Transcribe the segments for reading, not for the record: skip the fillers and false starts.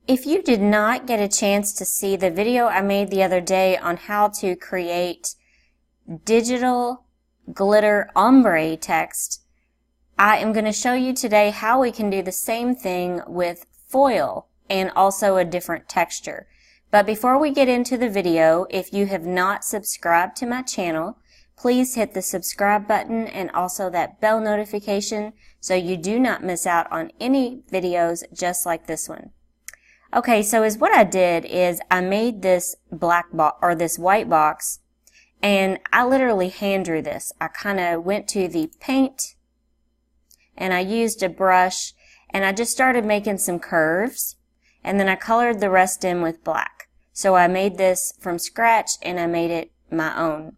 If you did not get a chance to see the video I made the other day on how to create digital glitter ombre text, I am going to show you today how we can do the same thing with foil and also a different texture. But before we get into the video, if you have not subscribed to my channel, please hit the subscribe button and also that bell notification so you do not miss out on any videos just like this one. Okay, so what I did is I made this black box or this white box, and I literally hand drew this. I kind of went to the paint and I used a brush and I just started making some curves, and then I colored the rest in with black. So I made this from scratch and I made it my own.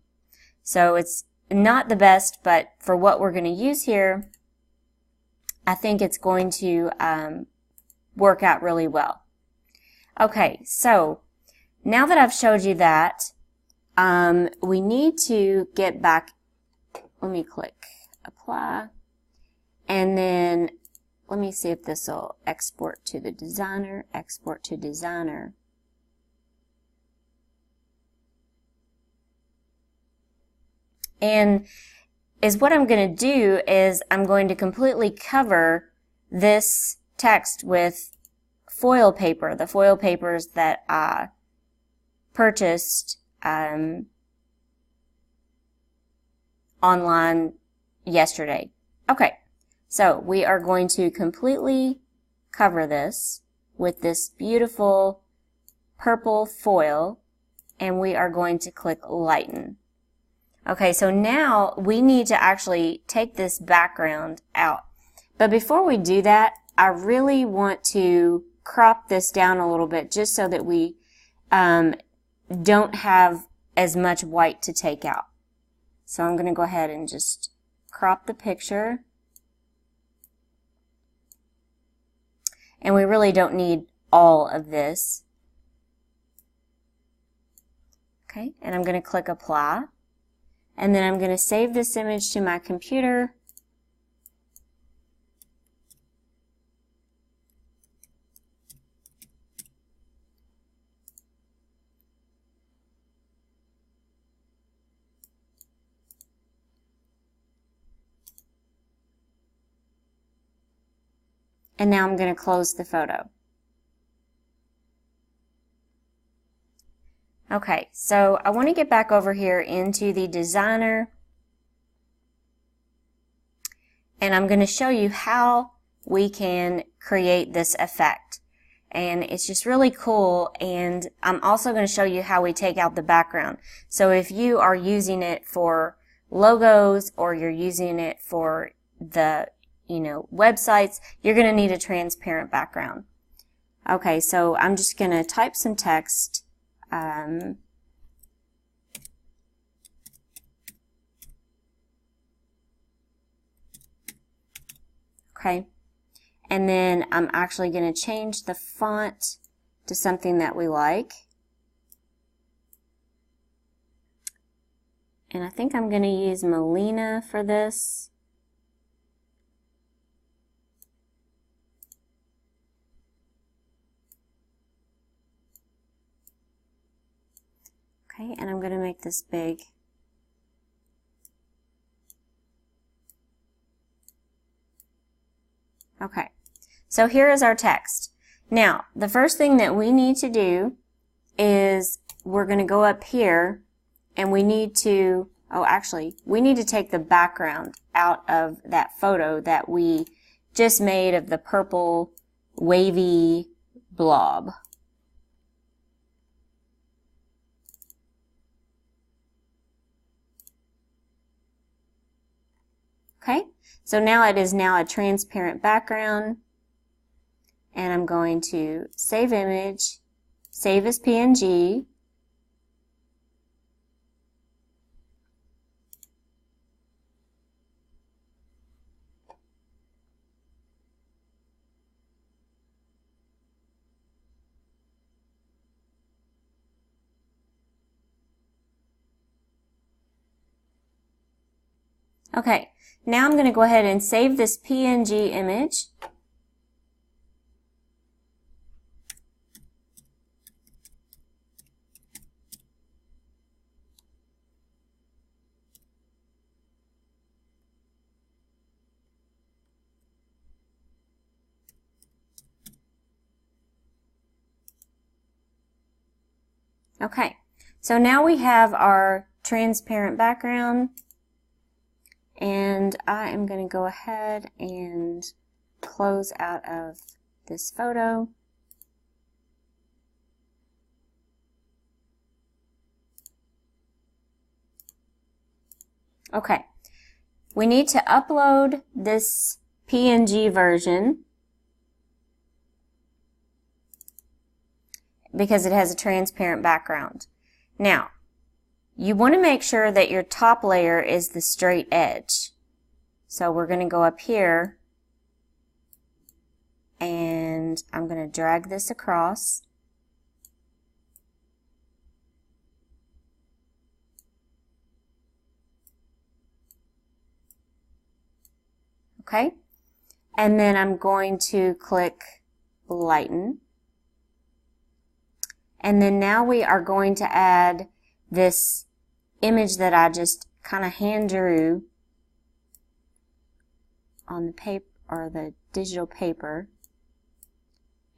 So it's not the best, but for what we're going to use here, I think it's going to work out really well. Okay, so now that I've showed you that, we need to get back. Let me click apply, and then let me see if this will export to the designer, export to designer. And what I'm going to do is I'm going to completely cover this text with foil paper, the foil papers that I purchased online yesterday. Okay, so we are going to completely cover this with this beautiful purple foil, and we are going to click lighten. Okay, so now we need to actually take this background out. But before we do that, I really want to crop this down a little bit just so that we don't have as much white to take out. So I'm going to go ahead and just crop the picture. And we really don't need all of this. Okay, and I'm going to click apply. And then I'm going to save this image to my computer. And now I'm going to close the photo. Okay, so I want to get back over here into the designer, and I'm going to show you how we can create this effect. And it's just really cool, and I'm also going to show you how we take out the background. So if you are using it for logos or you're using it for the websites, you're going to need a transparent background. Okay, so I'm just going to type some text. Okay, and then I'm actually going to change the font to something that we like. And I think I'm going to use Melina for this. Okay, and I'm going to make this big. Okay, so here is our text. Now, the first thing that we need to do is we're going to go up here and we need to, we need to take the background out of that photo that we just made of the purple wavy blob. Okay, so now it is now a transparent background, and I'm going to save image, save as PNG, Okay, now I'm going to go ahead and save this PNG image. Okay, so now we have our transparent background, and I am going to go ahead and close out of this photo. Okay, we need to upload this PNG version because it has a transparent background. Now, you want to make sure that your top layer is the straight edge. So we're going to go up here and I'm going to drag this across. Okay, and then I'm going to click lighten. And then now we are going to add this image that I just kind of hand drew on the paper or the digital paper.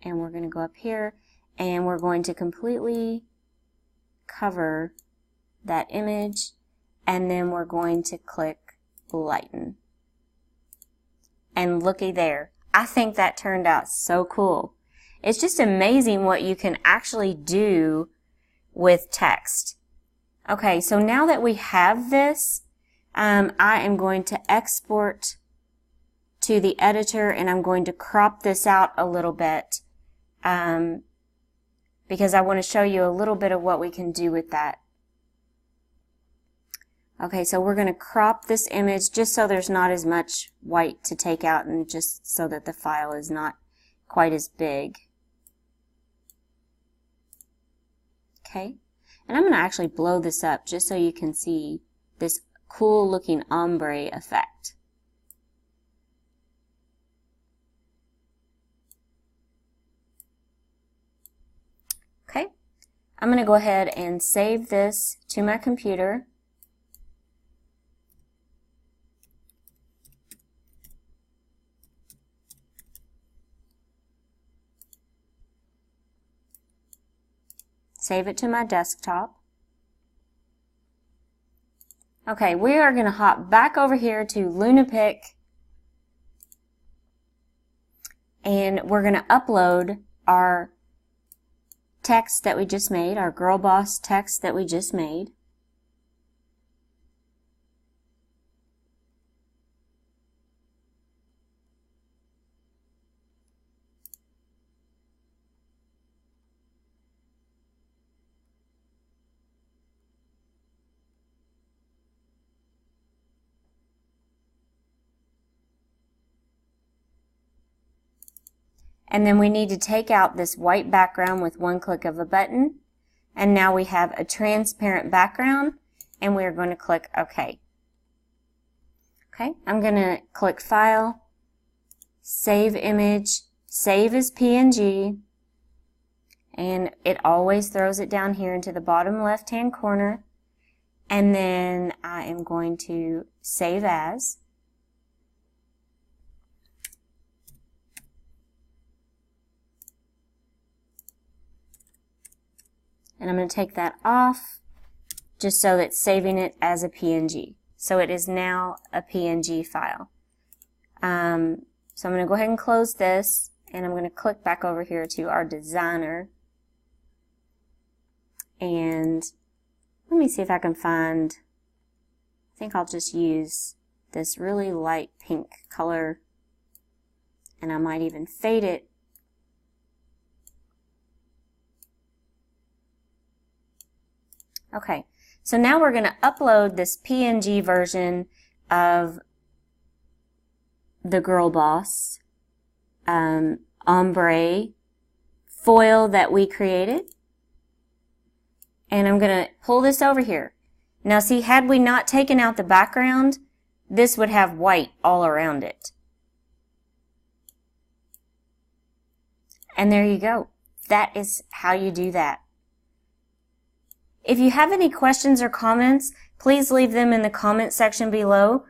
And we're going to go up here and we're going to completely cover that image, and then we're going to click lighten. And looky there. I think that turned out so cool. It's just amazing what you can actually do with text. Okay, so now that we have this, I am going to export to the editor and I'm going to crop this out a little bit because I want to show you a little bit of what we can do with that. Okay, so we're going to crop this image just so there's not as much white to take out and just so that the file is not quite as big. Okay, and I'm going to actually blow this up just so you can see this cool looking ombre effect. Okay, I'm going to go ahead and save this to my computer. Save it to my desktop. Okay, we are going to hop back over here to Lunapic and we're going to upload our text that we just made, our girl boss text that we just made. And then we need to take out this white background with one click of a button. And now we have a transparent background and we're going to click OK. Okay, I'm going to click File, Save Image, Save as PNG, and it always throws it down here into the bottom left-hand corner. And then I am going to Save As. And I'm going to take that off just so that it's saving it as a PNG. So it is now a PNG file. So I'm going to go ahead and close this and I'm going to click back over here to our designer. And let me see if I can find, I think I'll just use this really light pink color and I might even fade it. Okay, so now we're going to upload this PNG version of the Girl Boss ombre foil that we created. And I'm going to pull this over here. Now see, had we not taken out the background, this would have white all around it. And there you go. That is how you do that. If you have any questions or comments, please leave them in the comment section below.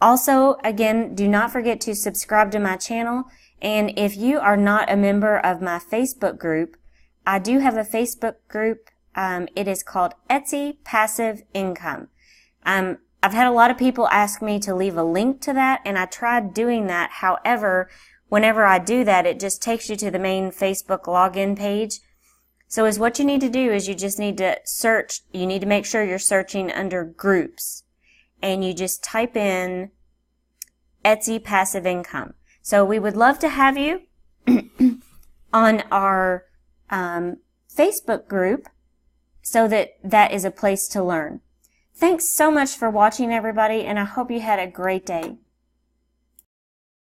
Also, again, do not forget to subscribe to my channel. And if you are not a member of my Facebook group, I do have a Facebook group It is called Etsy Passive Income. I've had a lot of people ask me to leave a link to that, and I tried doing that. However, whenever I do that, it just takes you to the main Facebook login page. So what you need to do is you just need to search. You need to make sure you're searching under groups, and you just type in Etsy Passive Income. So we would love to have you on our Facebook group, so that is a place to learn. Thanks so much for watching, everybody, and I hope you had a great day.